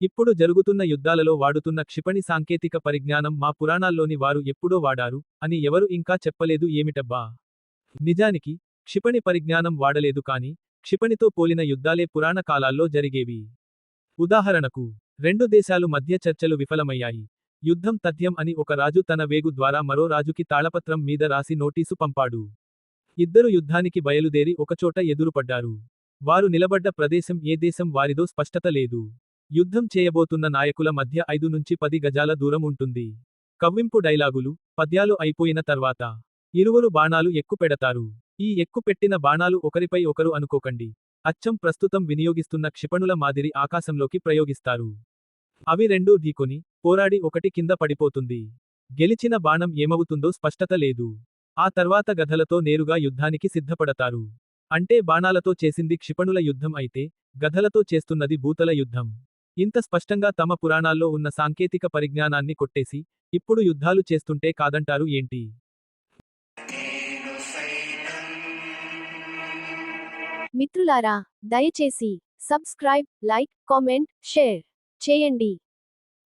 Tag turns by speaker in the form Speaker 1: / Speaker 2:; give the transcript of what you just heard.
Speaker 1: ఇప్పుడు జరుగుతున్న యుద్ధాలలో వాడుతున్న క్షిపణి సాంకేతిక పరిజ్ఞానం మా పురాణాల్లోని వారు ఎప్పుడో వాడారు అని ఎవరు ఇంకా చెప్పలేదు ఏమిటబ్బా. నిజానికి క్షిపణి పరిజ్ఞానం వాడలేదు కాని క్షిపణితో పోలిన యుద్ధాలే పురాణ కాలాల్లో జరిగేవి. ఉదాహరణకు రెండు దేశాలు మధ్య చర్చలు విఫలమయ్యాయి. యుద్ధం తథ్యం అని ఒక రాజు తన వేగు ద్వారా మరో రాజుకి తాళపత్రం మీద రాసి నోటీసు పంపాడు. ఇద్దరు యుద్ధానికి బయలుదేరి ఒకచోట ఎదురుపడ్డారు. వారు నిలబడ్డ ప్రదేశం ఏ దేశం వారిదో స్పష్టత లేదు. యుద్ధం చేయబోతున్న నాయకుల మధ్య 5 నుంచి 10 గజాల దూరం ఉంటుంది. కవ్వింపు డైలాగులు, పద్యాలు అయిపోయిన తర్వాత ఇరువురు బాణాలు ఎక్కుపెడతారు. ఈ ఎక్కుపెట్టిన బాణాలు ఒకరిపై ఒకరు అనుకోకండి. అచ్చం ప్రస్తుతం వినియోగిస్తున్న క్షిపణుల మాదిరి ఆకాశంలోకి ప్రయోగిస్తారు. అవి రెండూ ఢీకొని, పోరాడి ఒకటి కింద పడిపోతుంది. గెలిచిన బాణం ఏమవుతుందో స్పష్టత లేదు. ఆ తర్వాత గధలతో నేరుగా యుద్ధానికి సిద్ధపడతారు. అంటే బాణాలతో చేసింది క్షిపణుల యుద్ధం అయితే, గధలతో చేస్తున్నది భూతల యుద్ధం. ఇంత స్పష్టంగా తమ పురాణాల్లో ఉన్న సాంకేతిక పరిజ్ఞానాన్ని కొట్టేసి, ఇప్పుడు యుద్ధాలు చేస్తుంటే కాదంటారు ఏంటి?
Speaker 2: మిత్రులారా, దయచేసి సబ్స్క్రైబ్, లైక్, కామెంట్, షేర్ చేయండి.